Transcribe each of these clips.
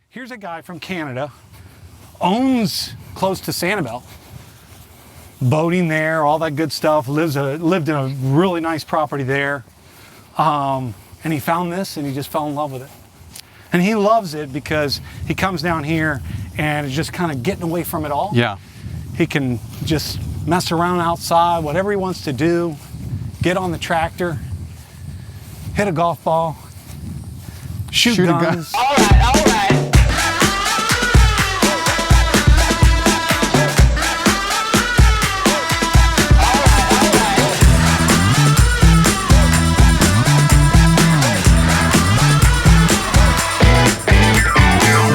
Here's a guy from Canada, owns close to Sanibel, boating there, all that good stuff, lived in a really nice property there. And he found this and he just fell in love with it. And he loves it because he comes down here and is just kind of getting away from it all. Yeah. He can just mess around outside, whatever he wants to do, get on the tractor, hit a golf ball, shoot guns. All right.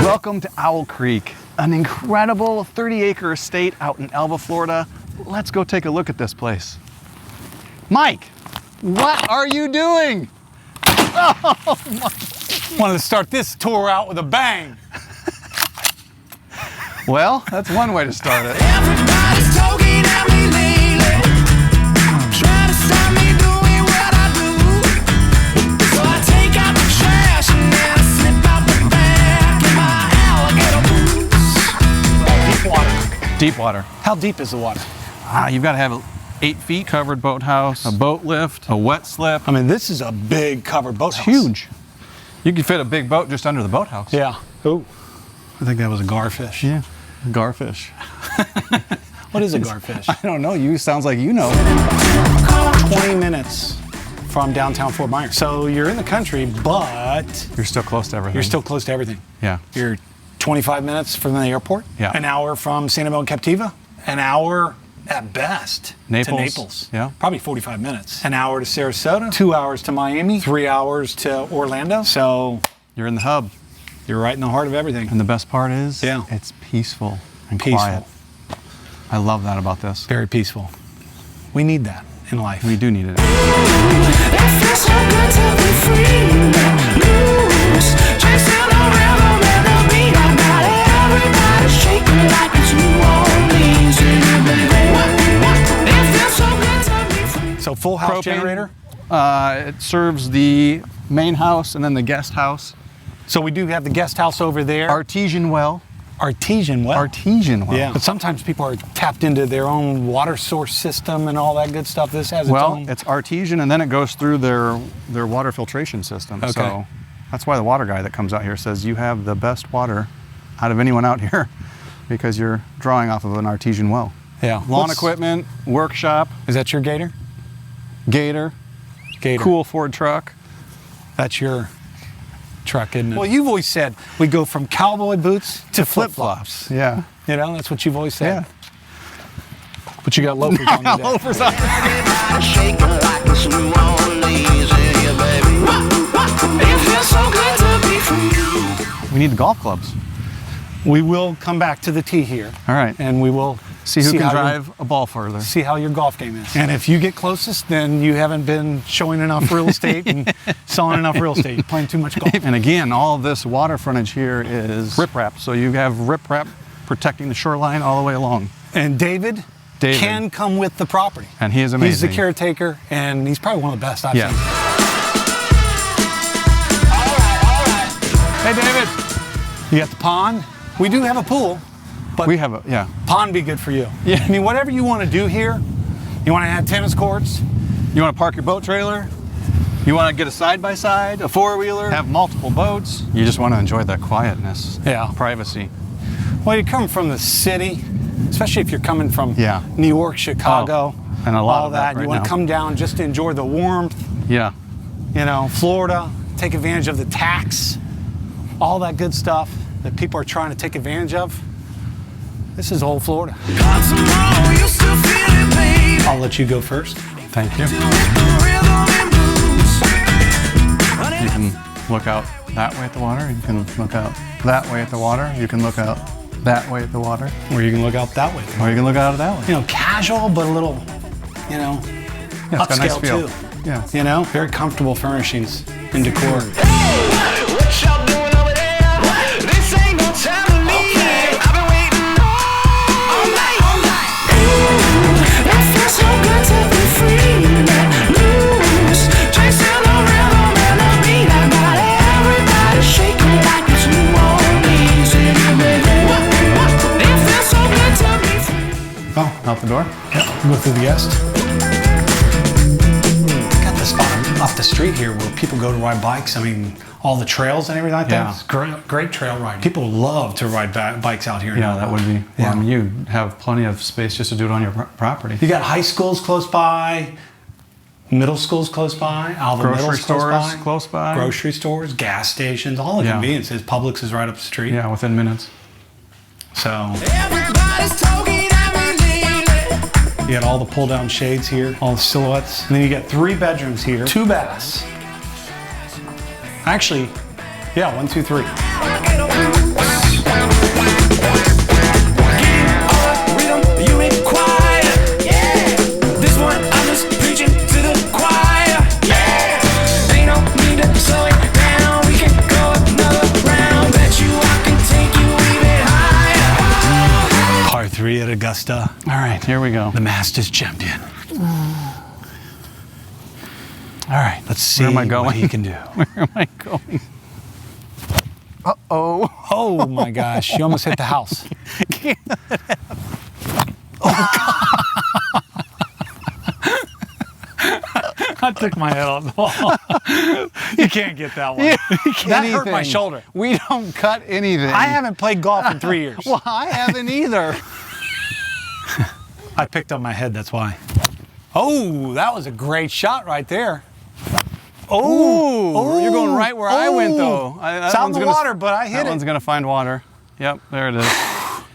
Welcome to Owl Creek, an incredible 30-acre estate out in Elba, Florida. Let's go take a look at this place. Mike, what are you doing? Oh my. Wanted to start this tour out with a bang. Well, that's one way to start it. Everybody's talking at me lately, trying to stop me doing what I do. So I take out the trash and then I slip out the back in my alligator boots. Deep water. Deep water. How deep is the water? You've got to have 8 feet covered boathouse, a boat lift, a wet slip. I mean, this is a big covered boathouse. Huge. You could fit a big boat just under the boathouse. Yeah. Oh, I think that was a garfish. Yeah. Garfish. What is a garfish? I don't know. You sounds like you know. 20 minutes from downtown Fort Myers. So you're in the country, but You're still close to everything. you're still close to everything. Yeah. You're 25 minutes from the airport. Yeah. An hour from Sanibel and Captiva. An hour at best Naples. to Naples. Yeah. Probably 45 minutes. An hour to Sarasota. 2 hours to Miami. 3 hours to Orlando. So You're in the hub. you're right in the heart of everything. And the best part is, Yeah. it's peaceful and Peaceful. quiet. I love that about this. Very peaceful. We need that in life. We do need it. It feels so good to be free, loose, chasing a rhythm and a beat. I got everybody shaking like it's New Orleans, baby. It feels so good to be free. So full house Propane. generator. It serves the main house and then the guest house. So we do have the guest house over there. Artesian well. Artesian well. Artesian well. Yeah. But sometimes people are tapped into their own water source system and all that good stuff. This has its Well, own. it's artesian and then it goes through their water filtration system. Okay. So that's why the water guy that comes out here says you have the best water out of anyone out here because you're drawing off of an artesian well. Yeah. Lawn equipment, workshop, Is that your Gator? gator, Gator. cool Ford truck. That's your truck, isn't it? Well, you've always said we go from cowboy boots to flip-flops. Yeah. You know, that's what you've always said. Yeah. But you got loafers on today. Loafers on. Everybody shaking like it's New Orleans, yeah, baby. It feels so good to be free. We need the golf clubs. We will come back to the tee here. All right. And we will See who can how drive a ball further. see how your golf game is. And if you get closest, then you haven't been showing enough real estate and selling enough real estate. You're playing too much golf. And again, all of this water frontage here is riprap. So you have riprap protecting the shoreline all the way along. And David can come with the property. And he is amazing. He's the caretaker, and he's probably one of the best I've Yeah. seen. Hey, David. You got the pond. We do have a pool, but We have a, yeah. pond be good for you. Yeah. I mean, whatever you want to do here, you want to have tennis courts. You want to park your boat trailer? You want to get a side-by-side, a four-wheeler? Have multiple boats? You just want to enjoy that quietness. Yeah. Privacy. Well, you come from the city, especially if you're coming from Yeah. New York, Chicago, Oh, and a lot all of that You right want now. to come down just to enjoy the warmth, Yeah. you know, Florida, take advantage of the tax, all that good stuff that people are trying to take advantage of. This is old Florida. Got tomorrow, you still feeling, baby. I'll let you go first. Thank you. With the rhythm and blues. You can look out that way at the water. You can look out that way at the water. You can look out that way at the water. Or you can look out that way. Or you can look out that way. You know, casual, but a little, you know, Yeah, it's got a nice upscale feel. too. Yeah. You know, very comfortable furnishings and decor. Hey, what y'all doing over there? This ain't no time to leave. I've been waiting all night. Ooh, it feels so good to be free. Loose, chasing the rhythm and the beat. I got everybody shaking like it's New Orleans. out the door. Yep, go through the guest. Got the spot off the street here where people go to ride bikes. I mean, all the trails and everything like Yeah. that. It's great trail riding. People love to ride bikes out here. Yeah, that would be. Well, Yeah. I mean, you have plenty of space just to do it on your property. You got high schools close by, middle schools close by, Alva Grocery Middle's stores close by. grocery stores, gas stations, all the Yeah. conveniences. Publix is right up the street. Yeah, within minutes. So Everybody's talking at me lately. you got all the pull down shades here, all the silhouettes. And then you got 3 bedrooms here, 2 baths. Actually, yeah, 1, 2, 3. You ain't quiet. Yeah. This one I'm just preaching to the choir. Yeah. Ain't no need to slow it down. We can go another round. Bet you I can take you even higher. Par 3 at Augusta. All right, here we go. The Masters champion. All right, Let's see where am I going? what he can do. Where am I going? Uh-oh. Oh my gosh, you almost hit the house. I took my head off the wall. You can't get that one. That hurt my Anything. shoulder. We don't cut anything. I haven't played golf in 3 years. Well, I haven't either. I picked up my head, that's why. Oh, that was a great shot right there. Oh, you're going right where I went, though. It's out in the water, but I hit That it. one's going to find water. Yep, there it is.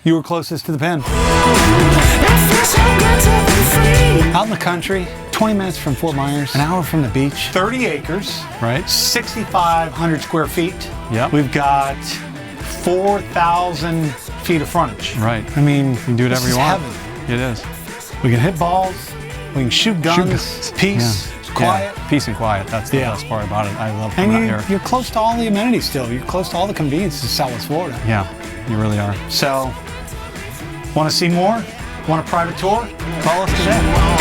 You were closest to the pin. It feels so good to be free. Out in the country, 20 minutes from Fort Myers, an hour from the beach, 30 acres, Right? 6,500 square feet. Yep. We've got 4,000 feet of frontage. Right. I mean, You can do whatever this you is want. heaven. It is. We can hit balls, we can shoot guns, guns. peace, Yeah. quiet. Yeah, peace and quiet. That's the Yeah. best part about it. I love And coming out here. you're close to all the amenities still. You're close to all the conveniences of Southwest Florida. Yeah, you really are. So, want to see more? Want a private tour? Call us today.